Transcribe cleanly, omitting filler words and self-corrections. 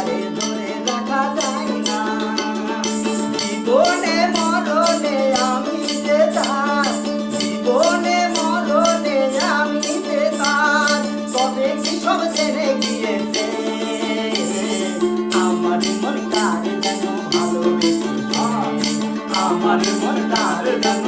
তারে ধরে রাখা যায় না। জীবনে মরণে আমি যে তার, জীবনে মরণে আমি যে তার, তবে কি সব জেনে গিয়েছে আমার মন তার যেন ভালোবেসেছে, আমার মন তার যেন